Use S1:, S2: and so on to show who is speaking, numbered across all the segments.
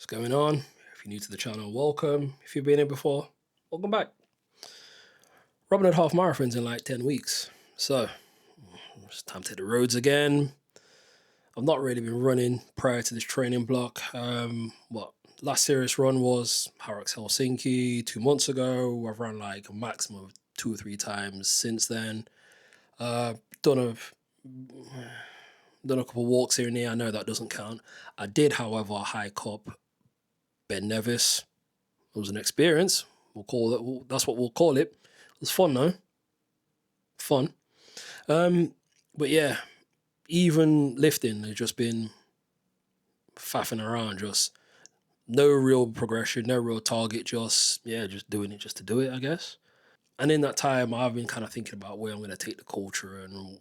S1: going on? If you're new to the channel, welcome. If you've been here before, welcome back. Robin had half marathons in like 10 weeks. So it's time to hit the roads again. I've not really been running prior to this training block. Last serious run was Harrox Helsinki 2 months ago. I've run like a maximum of 2 or 3 times since then. Done a couple walks here and there. I know that doesn't count. I did, however, hike up Ben Nevis. It was an experience. We'll call it. That's what we'll call it. It was fun though. Fun. But yeah, even lifting has just been faffing around. Just no real progression, no real target. Just doing it just to do it, I guess. And in that time, I've been kind of thinking about where I'm going to take the culture and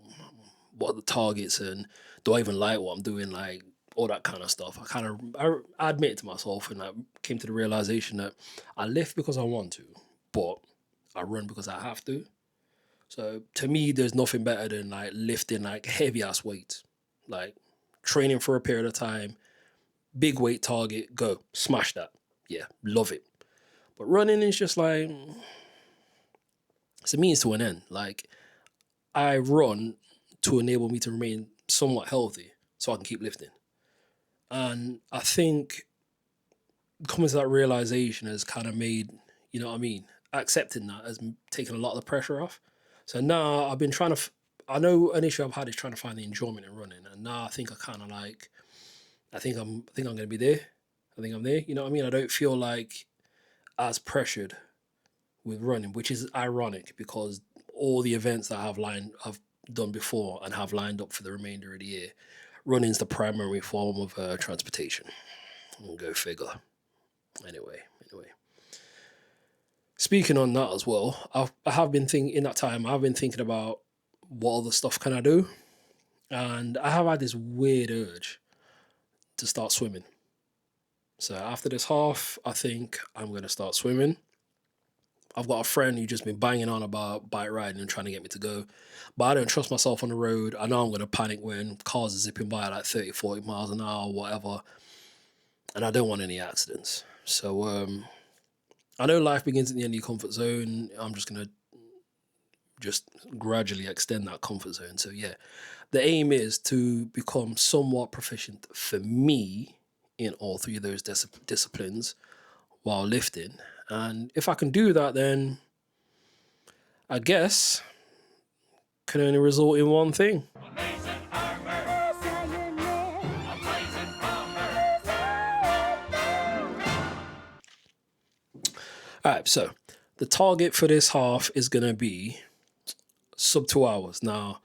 S1: what are the targets and do I even like what I'm doing, like all that kind of stuff. I admit it to myself, and I came to the realization that I lift because I want to, but I run because I have to. So to me, there's nothing better than like lifting like heavy ass weights, like training for a period of time, big weight target, go smash that. Yeah, love it. But running is just like, it's a means to an end. Like I run to enable me to remain somewhat healthy so I can keep lifting. And I think coming to that realization has kind of made, you know what I mean? Accepting that has taken a lot of the pressure off. So now I've been trying to, I know an issue I've had is trying to find the enjoyment in running. And now I think I think I'm going to be there. I think I'm there. You know what I mean? I don't feel like as pressured with running, which is ironic because all the events that I've done before and have lined up for the remainder of the year, running's the primary form of transportation. Go figure. Anyway. Speaking on that as well, I have been thinking in that time, I've been thinking about what other stuff can I do? And I have had this weird urge to start swimming. So after this half, I think I'm going to start swimming. I've got a friend who's just been banging on about bike riding and trying to get me to go. But I don't trust myself on the road. I know I'm going to panic when cars are zipping by like 30, 40 miles an hour, whatever. And I don't want any accidents. So I know life begins at the end of your comfort zone. I'm just going to just gradually extend that comfort zone. So yeah, the aim is to become somewhat proficient for me in all 3 of those disciplines while lifting. And if I can do that, then I guess can only result in one thing. All right, so the target for this half is going to be sub 2 hours. Now,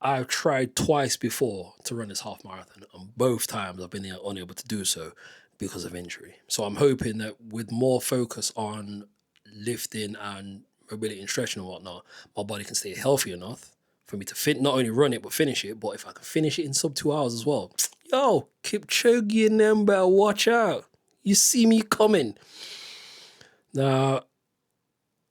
S1: I've tried twice before to run this half marathon, and both times I've been unable to do so because of injury. So I'm hoping that with more focus on lifting and mobility and stretching and whatnot, my body can stay healthy enough for me to not only run it, but finish it. But if I can finish it in sub 2 hours as well, yo, Kipchoge and them better watch out. You see me coming. Now,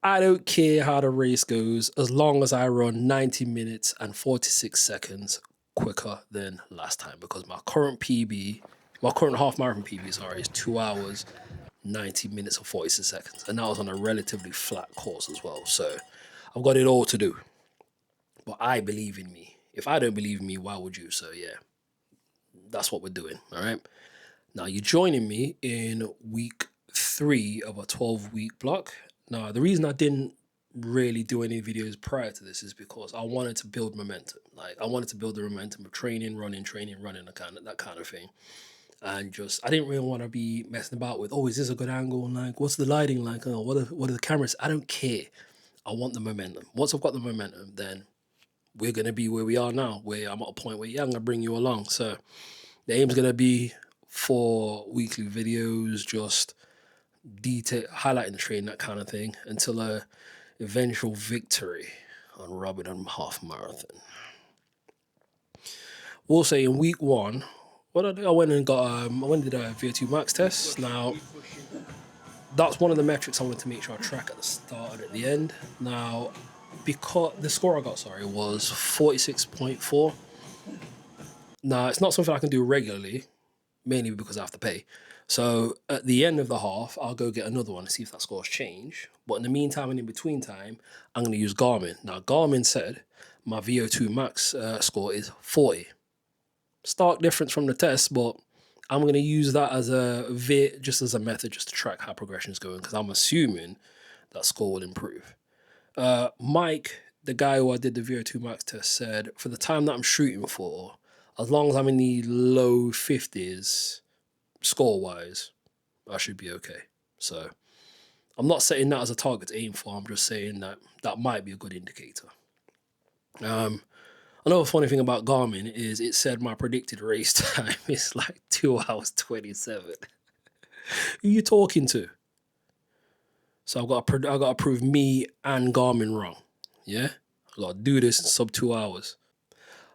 S1: I don't care how the race goes as long as I run 90 minutes and 46 seconds quicker than last time, because my current half marathon PB, is 2 hours, 90 minutes and 46 seconds. And that was on a relatively flat course as well. So I've got it all to do. But I believe in me. If I don't believe in me, why would you? So yeah, that's what we're doing. All right. Now you're joining me in week 3 of a 12-week block. Now, the reason I didn't really do any videos prior to this is because I wanted to build momentum. Like I wanted to build the momentum of training, running, that kind of thing. And just, I didn't really want to be messing about with, is this a good angle? Like, what's the lighting like? Oh, what are the cameras? I don't care. I want the momentum. Once I've got the momentum, then we're going to be where we are now, where I'm at a point where, I'm going to bring you along. So the aim's going to be 4 weekly videos, just highlighting the training, that kind of thing, until a eventual victory on Robin half marathon. We'll say in week 1, what I did, I went and did a VO2 max test. Now, that's one of the metrics I wanted to make sure I track at the start and at the end. Now, because the score I got, was 46.4. Now, it's not something I can do regularly, mainly because I have to pay. So at the end of the half, I'll go get another one and see if that score's changed. But in the meantime and in between time, I'm going to use Garmin. Now, Garmin said my VO2 max score is 40. Stark difference from the test, but I'm going to use that as just as a method just to track how progression is going, because I'm assuming that score will improve. Mike, the guy who I did the VO2 max test, said for the time that I'm shooting for, as long as I'm in the low 50s, score-wise, I should be okay. So I'm not setting that as a target to aim for. I'm just saying that that might be a good indicator. Another funny thing about Garmin is it said my predicted race time is like 2 hours 27. Who are you talking to? So I've got to prove me and Garmin wrong. Yeah? I've got to do this in sub 2 hours.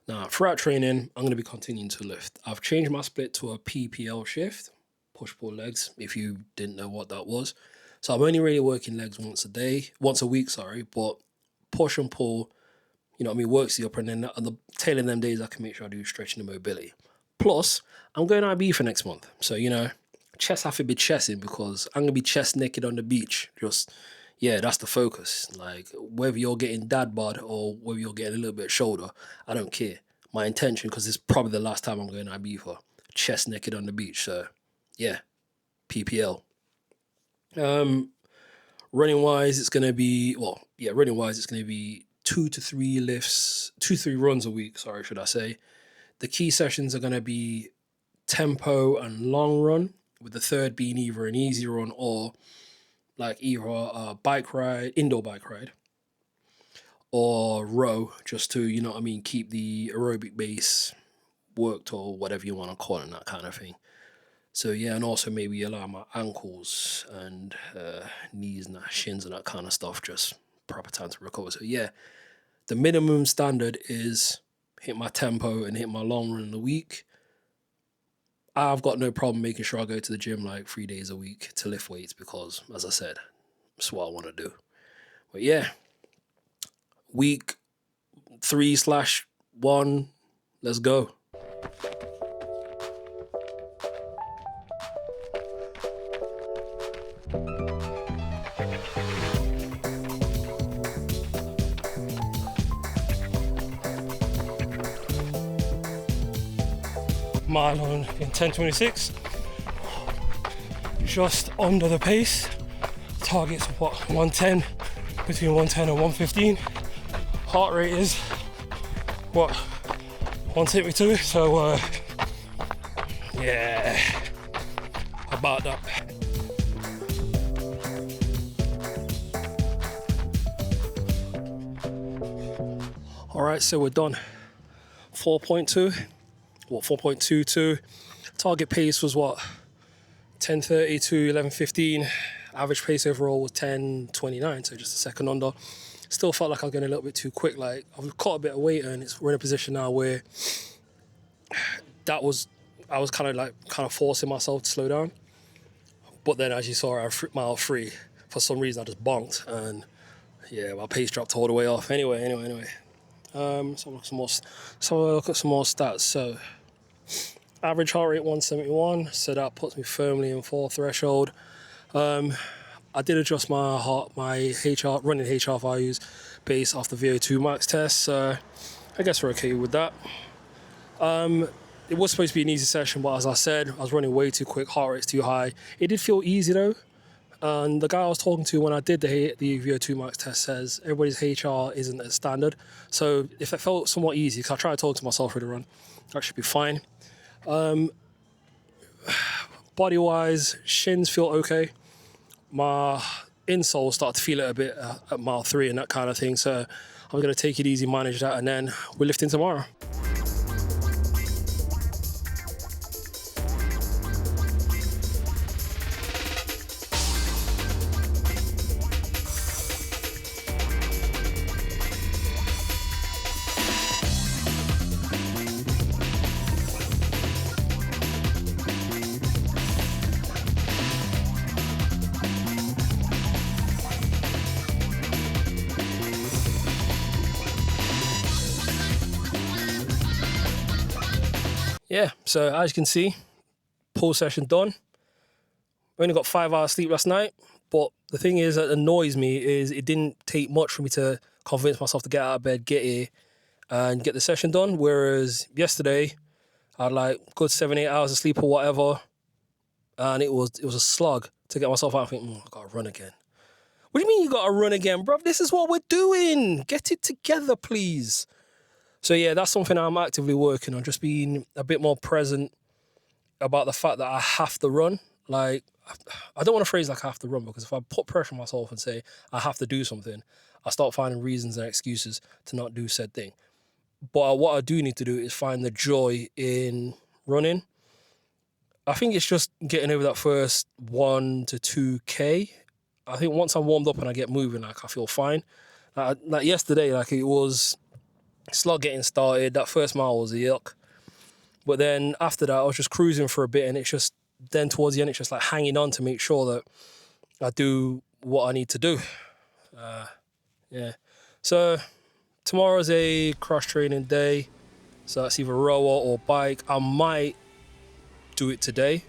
S1: Now, throughout training, I'm going to be continuing to lift. I've changed my split to a PPL shift, push-pull legs, if you didn't know what that was. So I'm only really working legs once a week, but push and pull, you know what I mean, works the upper, and then on the tail of them days, I can make sure I do stretching and mobility. Plus, I'm going IB for next month. So, you know, chest have to be chesting because I'm going to be chest naked on the beach. That's the focus. Like, whether you're getting dad bod or whether you're getting a little bit of shoulder, I don't care. My intention, because it's probably the last time I'm going IB for, chest naked on the beach. So, yeah, PPL. Running wise, it's going to be 2 to 3 lifts, 2-3 runs a week, should I say. The key sessions are going to be tempo and long run, with the third being either an easy run or like either a indoor bike ride, or row, just to, you know what I mean, keep the aerobic base worked, or whatever you want to call it, that kind of thing. So yeah, and also maybe allow my ankles and knees and shins and that kind of stuff, just proper time to recover. So yeah, the minimum standard is hit my tempo and hit my long run in the week. I've got no problem making sure I go to the gym like 3 days a week to lift weights because, as I said, that's what I want to do. But yeah, week 3/1, let's go. Mile in 10:26, just under the pace. Target's 110, between 110 and 115. Heart rate is 172. So yeah, about that. All right, so we're done. 4.22. Target pace was 10:30 to 11:15. Average pace overall was 10:29, so just a second under. Still felt like I was going a little bit too quick. Like, I've caught a bit of weight, and we're in a position now where I was kind of forcing myself to slow down. But then, as you saw, at mile 3, for some reason I just bonked, and yeah, my pace dropped all the way off. Anyway. So look at some more stats. So average heart rate 171. So that puts me firmly in 4 threshold. I did adjust my running HR values based off the VO2 max test. So I guess we're okay with that. It was supposed to be an easy session, but as I said, I was running way too quick. Heart rate's too high. It did feel easy though. And the guy I was talking to when I did the VO2 max test says everybody's HR isn't as standard. So if it felt somewhat easy, because I tried to talk to myself through the run, that should be fine. Body-wise, shins feel okay. My insoles start to feel it a bit at mile 3 and that kind of thing. So I'm going to take it easy, manage that, and then we're lifting tomorrow. Yeah, so as you can see, pull session done. I only got 5 hours sleep last night, but the thing is that annoys me is it didn't take much for me to convince myself to get out of bed, get here, and get the session done. Whereas yesterday, I had like good 7-8 hours of sleep or whatever, and it was a slug to get myself out. I think, I gotta run again. What do you mean you gotta run again, bruv? This is what we're doing. Get it together, please. So yeah, that's something I'm actively working on, just being a bit more present about the fact that I have to run. Like, I don't want to phrase like I have to run, because if I put pressure on myself and say I have to do something, I start finding reasons and excuses to not do said thing. But what I do need to do is find the joy in running. I think it's just getting over that first 1 to 2K. I think once I'm warmed up and I get moving, like, I feel fine. Like yesterday, like, it was slog getting started. That first mile was a yuck. But then after that, I was just cruising for a bit, and it's just, then towards the end, it's just like hanging on to make sure that I do what I need to do. Yeah. So tomorrow's a cross training day. So that's either rower or bike. I might do it today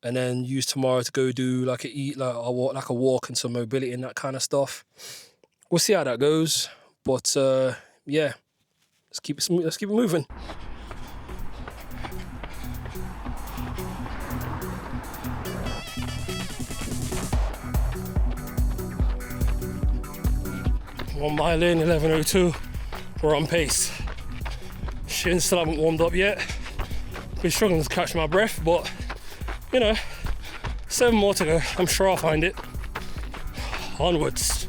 S1: and then use tomorrow to go do like a walk and some mobility and that kind of stuff. We'll see how that goes. But yeah, let's keep it moving. One mile in, 11:02. We're on pace. Shins still haven't warmed up yet. Been struggling to catch my breath, but 7 more to go. I'm sure I'll find it. Onwards.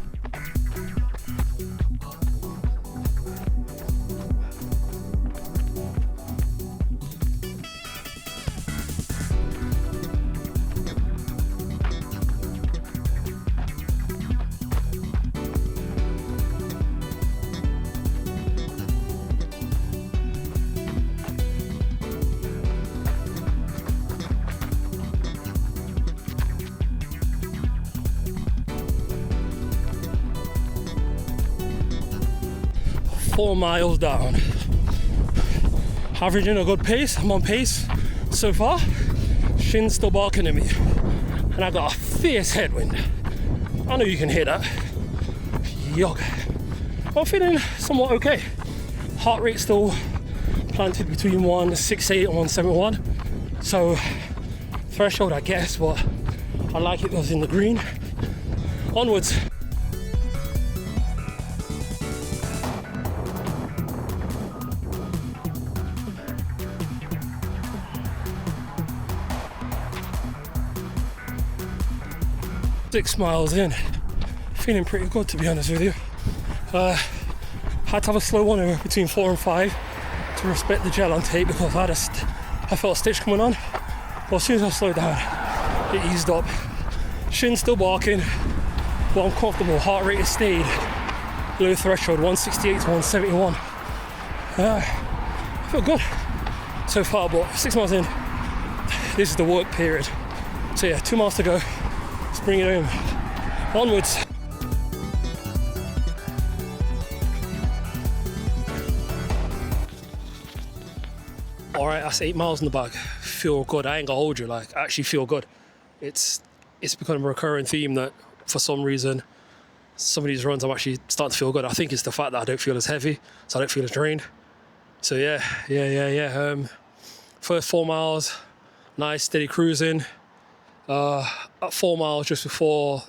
S1: Four miles down. Averaging a good pace. I'm on pace so far. Shin's still barking at me. And I've got a fierce headwind. I know you can hear that. Yuck. I'm feeling somewhat okay. Heart rate still planted between 168 and 171. So threshold, I guess, but I like it was in the green. Onwards. Six miles in, feeling pretty good, to be honest with you. Had to have a slow one between 4 and 5 to respect the gel intake, because I felt a stitch coming on. But as soon as I slowed down, it eased up. Shin's still barking, but I'm comfortable. Heart rate has stayed low threshold, 168 to 171. I feel good so far, but 6 miles in, this is the work period. So yeah, 2 miles to go. Let's bring it home. Onwards. All right, that's 8 miles in the bag. Feel good. I ain't gonna hold you. Like, I actually feel good. It's become a recurring theme that for some reason, some of these runs I'm actually starting to feel good. I think it's the fact that I don't feel as heavy, so I don't feel as drained. So yeah. First 4 miles, nice steady cruising. At 4 miles, just before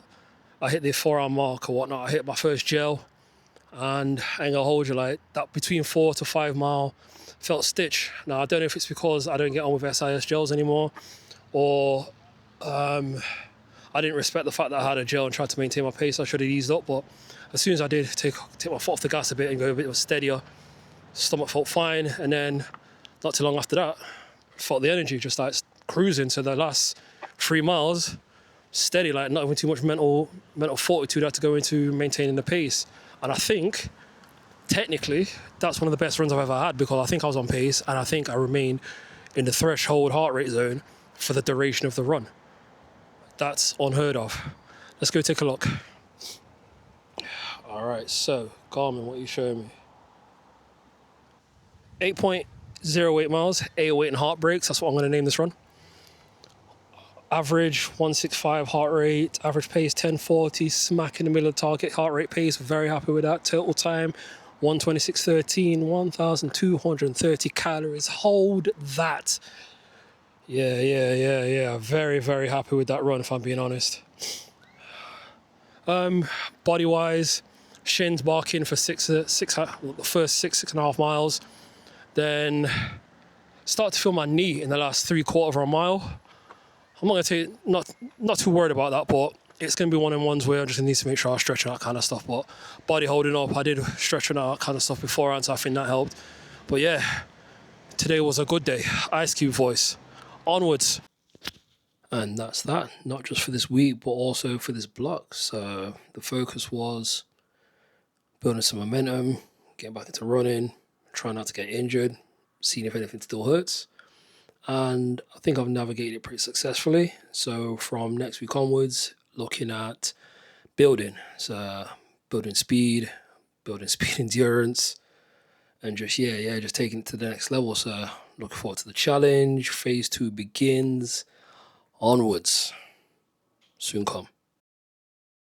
S1: I hit the 4 hour mark or whatnot, I hit my first gel, and I ain't gonna hold you, like, that between 4 to 5 mile felt stitch. Now, I don't know if it's because I don't get on with SIS gels anymore, or I didn't respect the fact that I had a gel and tried to maintain my pace. I should have eased up, but as soon as I did take my foot off the gas a bit and go a bit steadier, stomach felt fine. And then not too long after that, felt the energy just like cruising. So the last 3 miles, steady, like not even too much mental fortitude I had to go into maintaining the pace. And I think technically that's one of the best runs I've ever had, because I think I was on pace, and I think I remained in the threshold heart rate zone for the duration of the run. That's unheard of. Let's go take a look. All right, so Garmin, what are you showing me? 8.08 miles, 808 in heart breaks. That's what I'm going to name this run. Average 165 heart rate, average pace 1040, smack in the middle of the target heart rate pace. Very happy with that. Total time 126.13, 1,230 calories. Hold that. Yeah. Very, very happy with that run, if I'm being honest. Body wise, shins barking for the first six and a half miles. Then start to feel my knee in the last 3/4 of a mile. I'm not going to say, not too worried about that, but it's going to be one of the ones where I just need to make sure I stretch and that kind of stuff. But body holding up, I did stretching and that kind of stuff beforehand, so I think that helped. But yeah, today was a good day. Ice Cube voice. Onwards. And that's that, not just for this week, but also for this block. So the focus was building some momentum, getting back into running, trying not to get injured, seeing if anything still hurts. And I think I've navigated it pretty successfully. So from next week onwards, looking at building. So building speed endurance, and just taking it to the next level. So looking forward to the challenge. Phase 2 begins. Onwards. Soon come.